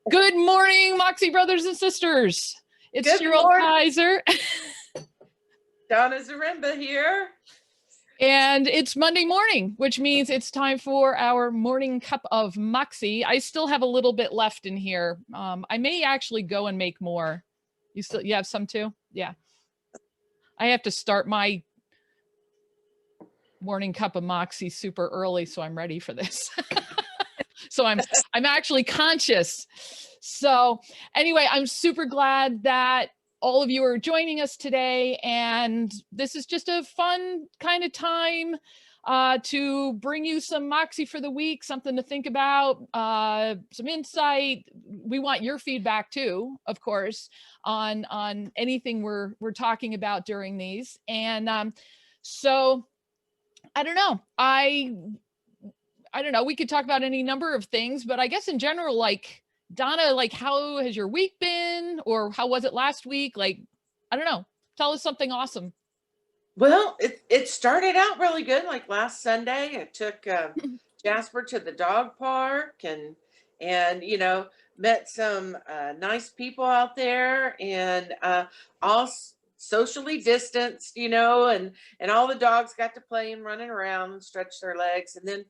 Good morning, Moxie brothers and sisters. It's Good Cheryl morning. Kaiser. Donna Zaremba here. And it's Monday morning, which means it's time for our morning cup of Moxie. I still have a little bit left in here. I may actually go and make more. You have some too? Yeah. I have to start my morning cup of Moxie super early, so I'm ready for this. So I'm actually conscious. So anyway, I'm super glad that all of you are joining us today. And this is just a fun kind of time to bring you some Moxie for the week, something to think about, some insight. We want your feedback too, of course, on anything we're talking about during these. And so I don't know. I don't know, we could talk about any number of things, but I guess in general, like Donna, like how has your week been, or how was it last week? Like, I don't know, tell us something awesome. Well, it started out really good. Like last Sunday, I took Jasper to the dog park and met some nice people out there, and all socially distanced, and all the dogs got to play and running around and stretch their legs. And then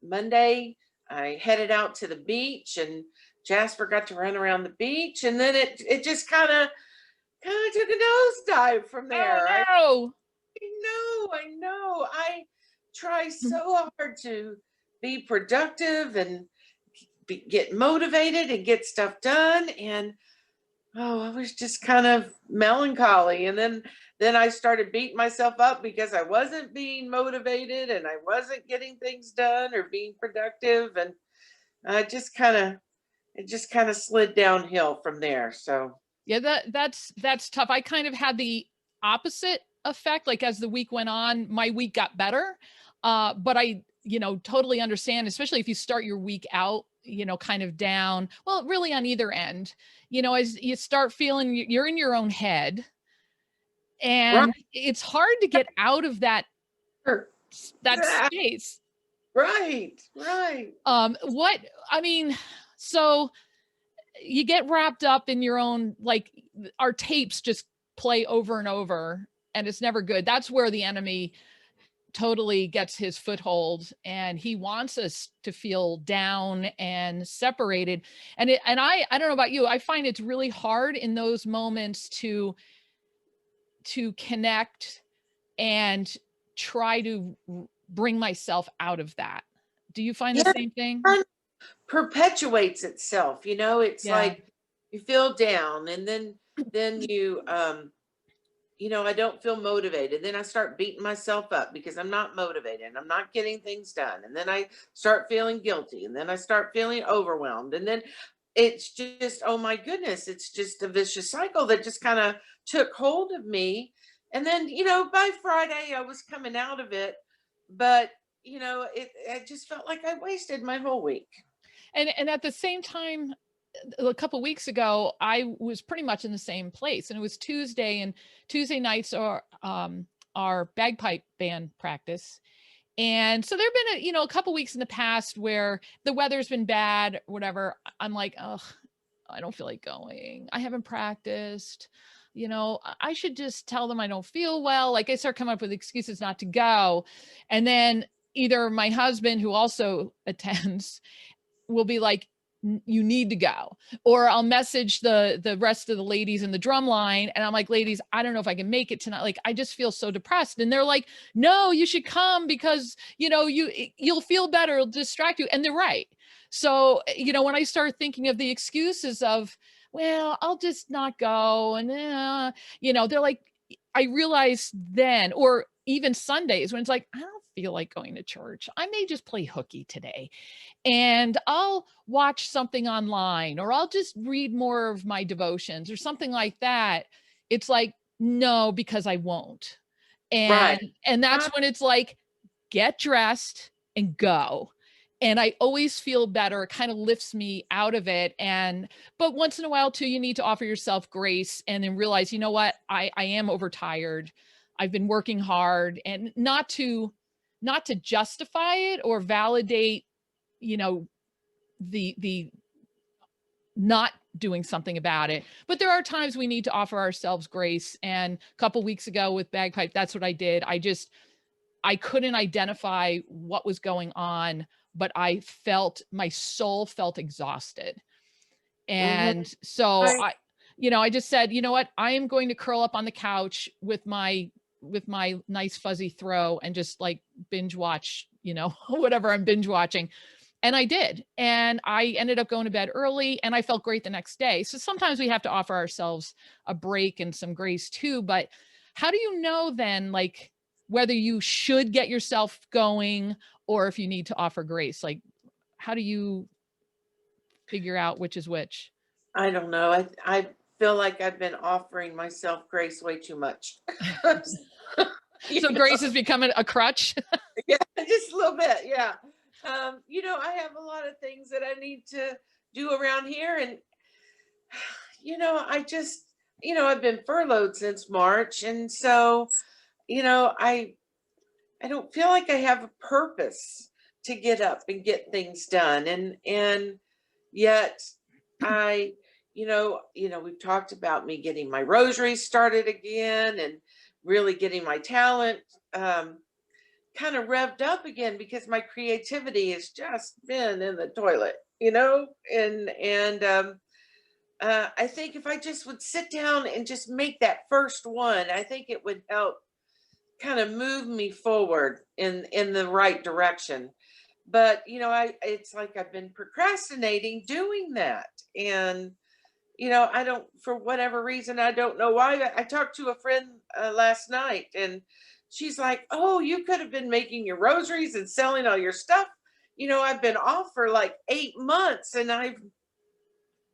Monday, I headed out to the beach, and Jasper got to run around the beach, and then it just kind of took a nosedive from there. Oh, no. I know. I try so hard to be productive and get motivated and get stuff done, and I was just kind of melancholy. And then I started beating myself up because I wasn't being motivated and I wasn't getting things done or being productive, and it just kind of slid downhill from there. So yeah, that's tough. I kind of had the opposite effect. Like as the week went on, my week got better. But I, totally understand, especially if you start your week out, kind of down, well, really on either end, as you start feeling you're in your own head, and right. it's hard to get out of that space. Right. So you get wrapped up in your own, like our tapes just play over and over, and it's never good. That's where the enemy totally gets his foothold, and he wants us to feel down and separated. And I don't know about you, I find it's really hard in those moments to connect and try to bring myself out of that. Do you find the same thing? Perpetuates itself, it's like you feel down, and then you I don't feel motivated. Then I start beating myself up because I'm not motivated and I'm not getting things done. And then I start feeling guilty, and then I start feeling overwhelmed. And then it's just, oh my goodness, it's just a vicious cycle that just kind of took hold of me. And then, by Friday I was coming out of it, but I just felt like I wasted my whole week. And at the same time, a couple weeks ago, I was pretty much in the same place, and it was Tuesday, and Tuesday nights are our bagpipe band practice. And so there've been a couple weeks in the past where the weather's been bad, whatever. I'm like, oh, I don't feel like going. I haven't practiced. I should just tell them I don't feel well. Like I start coming up with excuses not to go. And then either my husband, who also attends, will be like, you need to go, or I'll message the rest of the ladies in the drum line, and I'm like, ladies, I don't know if I can make it tonight. Like, I just feel so depressed. And they're like, no, you should come because you'll feel better, it'll distract you. And they're right. So when I start thinking of the excuses of, well, I'll just not go, and they're like, I realize then, or even Sundays when it's like, I don't feel like going to church, I may just play hooky today, and I'll watch something online, or I'll just read more of my devotions or something like that. It's like, no, because I won't. Right. And that's when it's like, get dressed and go. And I always feel better. It kind of lifts me out of it. But once in a while too, you need to offer yourself grace and then realize, you know what, I am overtired. I've been working hard, and not to justify it or validate, the not doing something about it. But there are times we need to offer ourselves grace. And a couple weeks ago with bagpipe, that's what I did. I couldn't identify what was going on, but my soul felt exhausted. Mhm. And so Right. I just said, you know what, I am going to curl up on the couch with my nice fuzzy throw and just like binge watch, whatever I'm binge watching. And I did. And I ended up going to bed early and I felt great the next day. So sometimes we have to offer ourselves a break and some grace too. But how do you know then, like, whether you should get yourself going or if you need to offer grace? Like, how do you figure out which is which? I don't know. I feel like I've been offering myself grace way too much. You So know? grace is becoming a crutch. Yeah, just a little bit. Yeah. I have a lot of things that I need to do around here, and I just, I've been furloughed since March, and so, I don't feel like I have a purpose to get up and get things done, and yet I, we've talked about me getting my rosary started again and really getting my talent kind of revved up again because my creativity has just been in the toilet, and I think if I just would sit down and just make that first one, I think it would help kind of move me forward in the right direction. But I it's like I've been procrastinating doing that, and I don't, for whatever reason, I don't know why. I talked to a friend last night, and she's like, "Oh, you could have been making your rosaries and selling all your stuff. I've been off for like 8 months, and I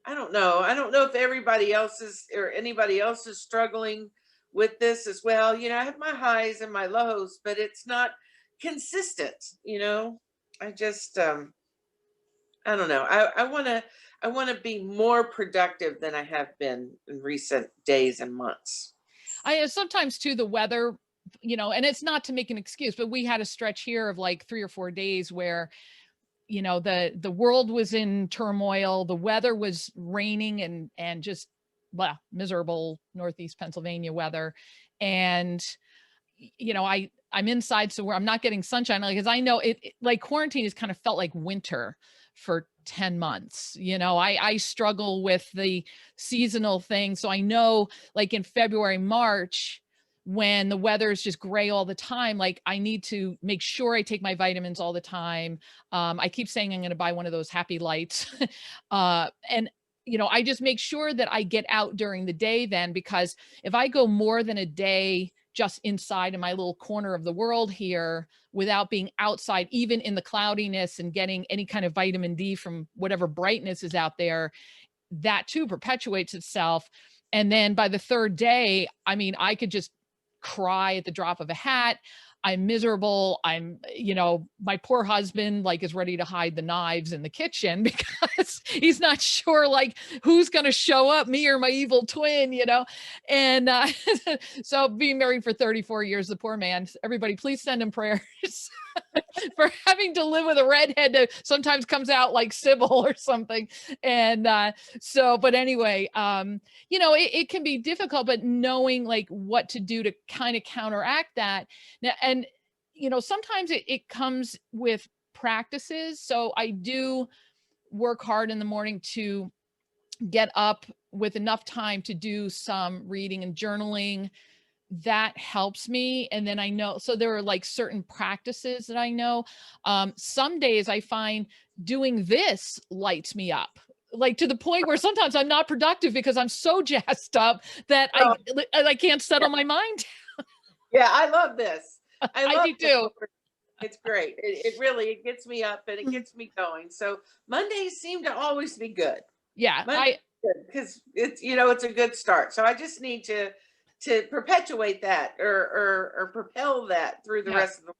don't know. I don't know if everybody else is or anybody else is struggling with this as well. I have my highs and my lows, but it's not consistent. I just I don't know. I want to be more productive than I have been in recent days and months. I sometimes too the weather, and it's not to make an excuse, but we had a stretch here of like 3 or 4 days where the world was in turmoil, the weather was raining and just well, miserable Northeast Pennsylvania weather. And I'm inside, so where I'm not getting sunshine, like, because I know like quarantine has kind of felt like winter for 10 months. I struggle with the seasonal thing. So I know like in February, March, when the weather is just gray all the time, like I need to make sure I take my vitamins all the time. I keep saying I'm going to buy one of those happy lights. And I just make sure that I get out during the day then, because if I go more than a day just inside in my little corner of the world here without being outside, even in the cloudiness and getting any kind of vitamin D from whatever brightness is out there, that too perpetuates itself. And then by the third day, I mean, I could just cry at the drop of a hat. I'm miserable. My poor husband like is ready to hide the knives in the kitchen because he's not sure like who's going to show up, me or my evil twin. And so being married for 34 years, the poor man, everybody please send him prayers. For having to live with a redhead that sometimes comes out like Sybil or something. And but anyway, it can be difficult, but knowing like what to do to kind of counteract that. Now, and sometimes it comes with practices. So I do work hard in the morning to get up with enough time to do some reading and journaling. That helps me. And then I know, so there are like certain practices that I know. Some days I find doing this lights me up, like to the point where sometimes I'm not productive because I'm so jazzed up that Oh, I can't yeah. settle my mind. Yeah, I love this. I I love do this. too. It's great. It really it gets me up and it Mhm. gets me going. So Mondays seem to always be good. Yeah, Monday because it's a good start. So I just need to perpetuate that or propel that through the yeah. rest of the.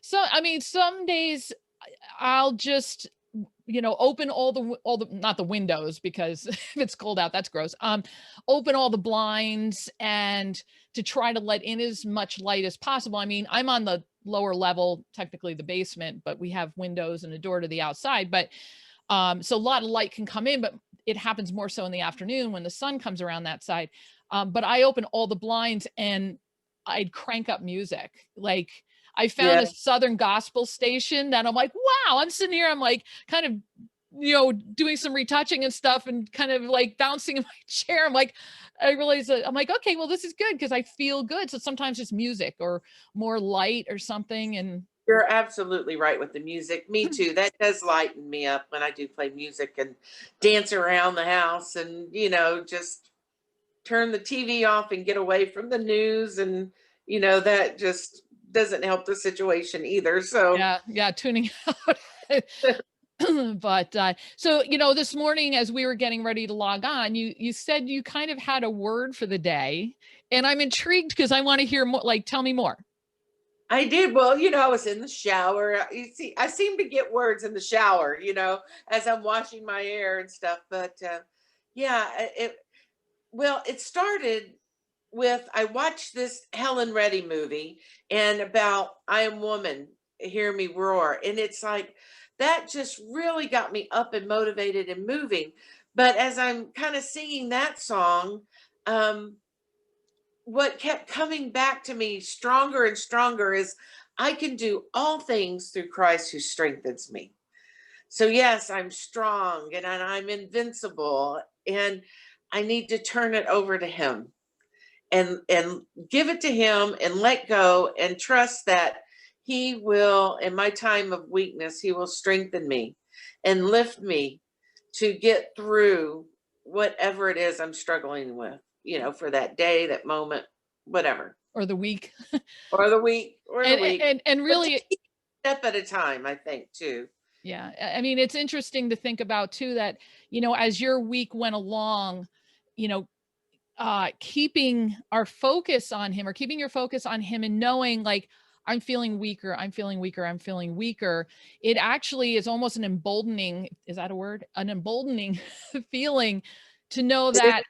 So, I mean, some days I'll just, open all the not the windows because if it's cold out, that's gross. Open all the blinds and to try to let in as much light as possible. I mean, I'm on the lower level, technically the basement, but we have windows and a door to the outside. But So a lot of light can come in, but it happens more so in the afternoon when the sun comes around that side. But I open all the blinds and I'd crank up music. Like I found Yeah. a Southern gospel station that I'm like, wow, I'm sitting here, I'm like kind of, doing some retouching and stuff and kind of like bouncing in my chair. I'm like, I realize that I'm like, okay, well, this is good because I feel good. So sometimes it's music or more light or something. And You're absolutely right with the music. Me too. That does lighten me up when I do play music and dance around the house and, just turn the TV off and get away from the news. And, that just doesn't help the situation either. So, yeah, yeah, tuning out. But so this morning as we were getting ready to log on, you said you kind of had a word for the day, and I'm intrigued because I want to hear more. Like, tell me more. I did. Well, I was in the shower. You see, I seem to get words in the shower, as I'm washing my hair and stuff. But yeah, it started with I watched this Helen Reddy movie and about I Am Woman, Hear Me Roar. And it's like that just really got me up and motivated and moving. But as I'm kind of singing that song, um, what kept coming back to me stronger and stronger is I can do all things through Christ who strengthens me. So yes, I'm strong and I'm invincible and I need to turn it over to him and give it to him and let go and trust that he will in my time of weakness he will strengthen me and lift me to get through whatever it is I'm struggling with, for that day, that moment, whatever, Or the week. or the week, or the and week. and But to really, keep a step at a time, I think too. yeah, I mean, it's interesting to think about too that as your week went along, you know keeping our focus on him, or keeping your focus on him, and knowing like, I'm feeling weaker, I'm feeling weaker, I'm feeling weaker. It actually is almost an emboldening, is that a word? An emboldening feeling to know It is. that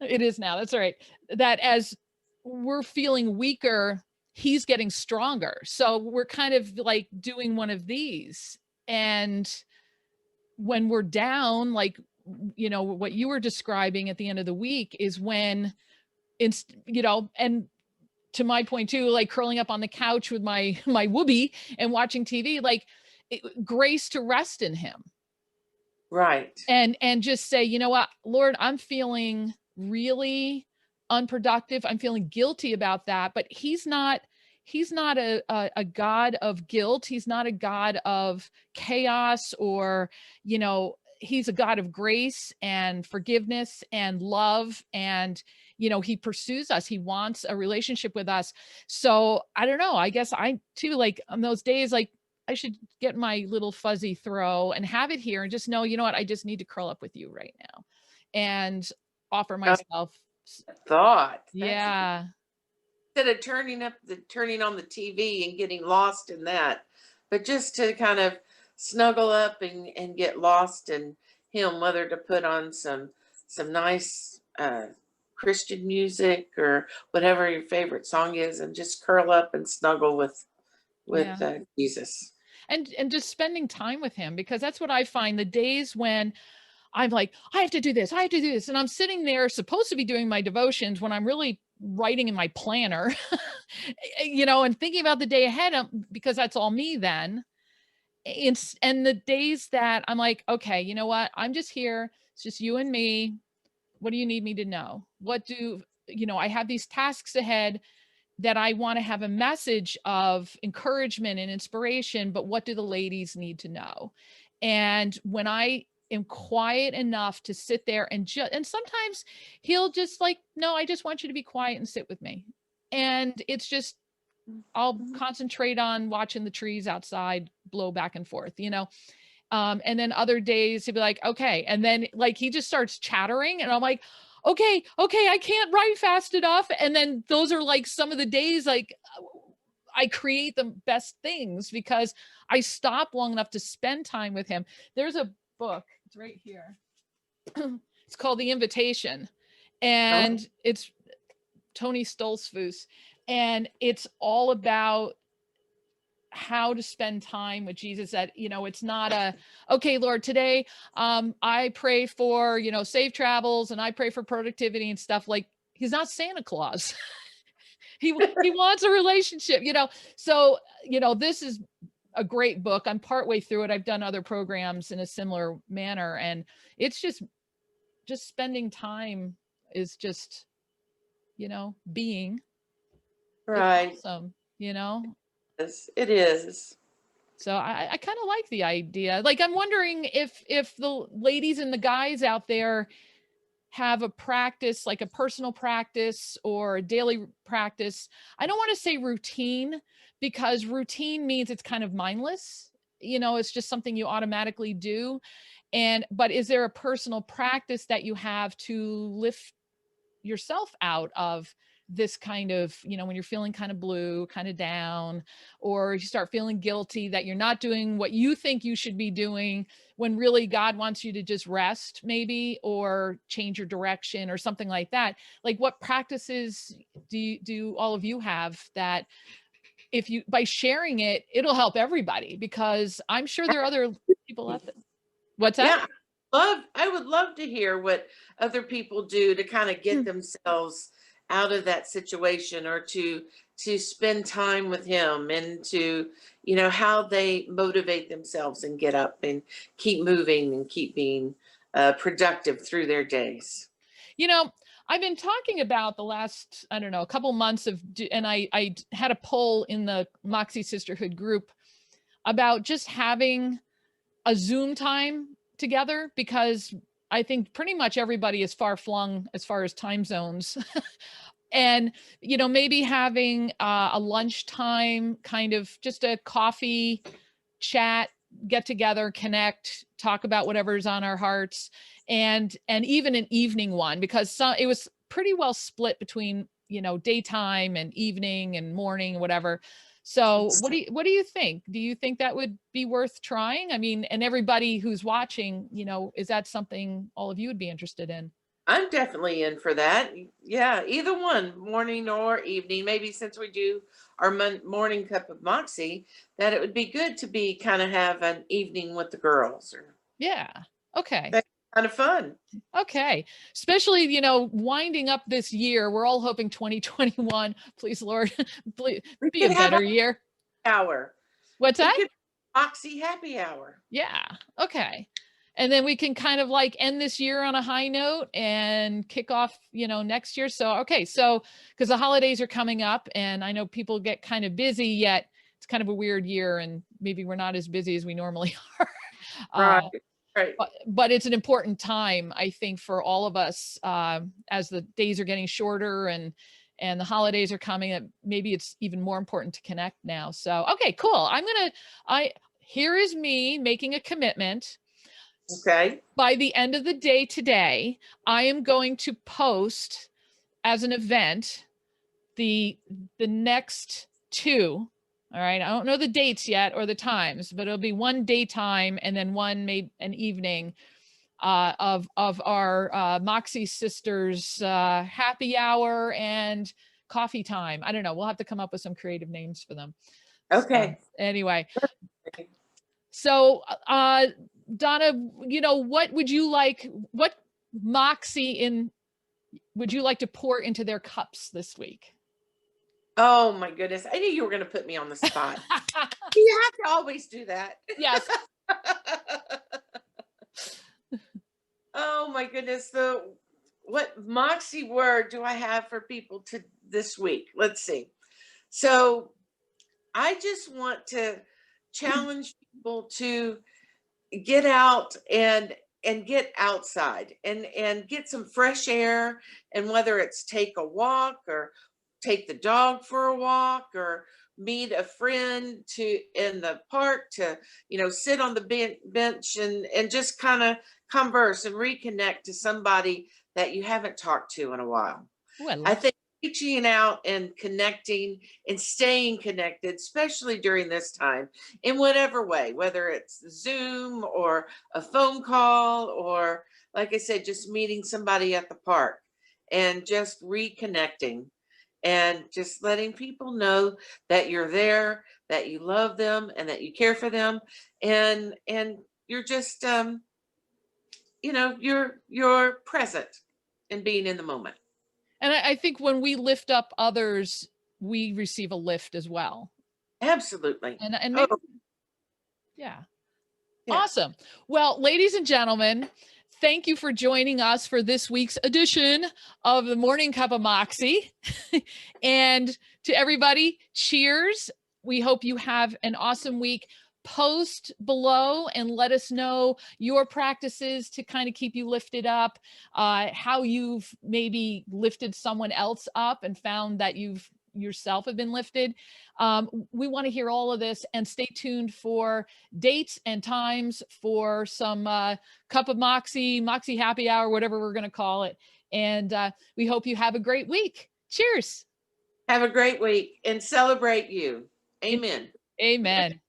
it is now. That's all right. That as we're feeling weaker, he's getting stronger. So we're kind of like doing one of these. And when we're down, like, what you were describing at the end of the week is when and to my point too, like curling up on the couch with my my whoopee and watching TV, like grace to rest in him, Right. and just say, you know what, Lord, I'm feeling really unproductive. I'm feeling guilty about that, but he's not a God of guilt. He's not a God of chaos, or, he's a God of grace and forgiveness and love. And, he pursues us. He wants a relationship with us. So I don't know. I guess I too, like on those days, like I should get my little fuzzy throw and have it here and just know, you know what, I just need to curl up with you right now and offer Uh, myself. Thought that's a good, Yeah. instead of turning on the TV and getting lost in that, but just to kind of snuggle up and get lost in him, whether to put on some nice Christian music or whatever your favorite song is, and just curl up and snuggle with Yeah. Jesus. And just spending time with him, because that's what I find the days when I'm like, I have to do this, I have to do this. And I'm sitting there supposed to be doing my devotions when I'm really writing in my planner, and thinking about the day ahead, because that's all me then. And the days that I'm like, okay, you know what? I'm just here. It's just you and me. What do you need me to know? I have these tasks ahead that I want to have a message of encouragement and inspiration, but what do the ladies need to know? And when I am quiet enough to sit there and sometimes he'll just like, no, I just want you to be quiet and sit with me. And it's just, I'll Mhm. concentrate on watching the trees outside blow back and forth, and then other days he'd be like, okay. And then like he just starts chattering and I'm like, okay, okay, I can't write fast enough. And then those are like some of the days like I create the best things because I stop long enough to spend time with him. There's a book, it's right here. It's called The Invitation. Oh, And it's Tony Stoltzfus. And it's all about how to spend time with Jesus, that, it's not okay, Lord, today, I pray for, safe travels, and I pray for productivity and stuff. Like, he's not Santa Claus. He wants a relationship, So, this is a great book. I'm partway through it. I've done other programs in a similar manner, and it's just spending time is just, being. It's Right. awesome, Yes, it is. So I kind of like the idea. Like, I'm wondering if the ladies and the guys out there have a practice, like a personal practice or a daily practice. I don't want to say routine, because routine means it's kind of mindless. It's just something you automatically do. But is there a personal practice that you have to lift yourself out of this kind of, when you're feeling kind of blue, kind of down, or you start feeling guilty that you're not doing what you think you should be doing, when really God wants you to just rest, maybe, or change your direction or something like that? Like, what practices do all of you have that, if you, by sharing it, it'll help everybody? Because I'm sure there are other people out there. What's that? Yeah, I would love to hear what other people do to kind of get themselves out of that situation, or to spend time with him, and to, how they motivate themselves and get up and keep moving and keep being productive through their days. You know, I've been talking about the last, I don't know, a couple months and I had a poll in the Moxie Sisterhood group about just having a Zoom time together, because I think pretty much everybody is far flung as far as time zones. And, maybe having a lunchtime, kind of just a coffee chat, get together, connect, talk about whatever's on our hearts, and even an evening one, because it was pretty well split between, daytime and evening and morning, whatever. So what do you think? Do you think that would be worth trying? I mean, and everybody who's watching, is that something all of you would be interested in? I'm definitely in for that. Yeah, either one, morning or evening. Maybe since we do our morning cup of Moxie, that it would be good to be kind of have an evening with the girls, or Yeah. Okay. that's kind of fun. Okay. Especially, winding up this year, we're all hoping 2021, please Lord, please We be a could have better a year. hour. What's We that? could Moxie happy hour. Yeah. Okay. And then we can kind of like end this year on a high note and kick off, next year. So, okay. So, because the holidays are coming up, and I know people get kind of busy, yet it's kind of a weird year, and maybe we're not as busy as we normally are. Right. Right. But it's an important time, I think, for all of us, as the days are getting shorter, and the holidays are coming. Maybe it's even more important to connect now. So, okay, cool. Here is me making a commitment. Okay. By the end of the day today, I am going to post as an event the next two. All right. I don't know the dates yet or the times, but it'll be one daytime and then one maybe an evening, of our Moxie Sisters happy hour and coffee time. I don't know. We'll have to come up with some creative names for them. So, Okay. anyway, so Donna, what would you like? What Moxie would you like to pour into their cups this week? Oh my goodness. I knew you were going to put me on the spot. You have to always do that. Yes. Oh my goodness. What Moxie word do I have for people to this week? Let's see. So I just want to challenge people to get out and get outside and get some fresh air, and whether it's take a walk, or take the dog for a walk, or meet a friend to in the park, to sit on the bench and just kind of converse and reconnect to somebody that you haven't talked to in a while. Ooh, I I love. think reaching out and connecting and staying connected, especially during this time, in whatever way, whether it's Zoom or a phone call, or, like I said, just meeting somebody at the park and just reconnecting, and just letting people know that you're there, that you love them and that you care for them, and you're just you're present and being in the moment. And I think when we lift up others, we receive a lift as well. Absolutely. And Oh, maybe, yeah. yeah. Awesome. Well, ladies and gentlemen, thank you for joining us for this week's edition of the Morning Cup of Moxie. And to everybody, cheers. We hope you have an awesome week. Post below and let us know your practices to kind of keep you lifted up, how you've maybe lifted someone else up and found that you've yourself have been lifted. We want to hear all of this, and stay tuned for dates and times for some Cup of Moxie, Moxie Happy Hour, whatever we're going to call it. And we hope you have a great week. Cheers. Have a great week and celebrate you. Amen. Amen.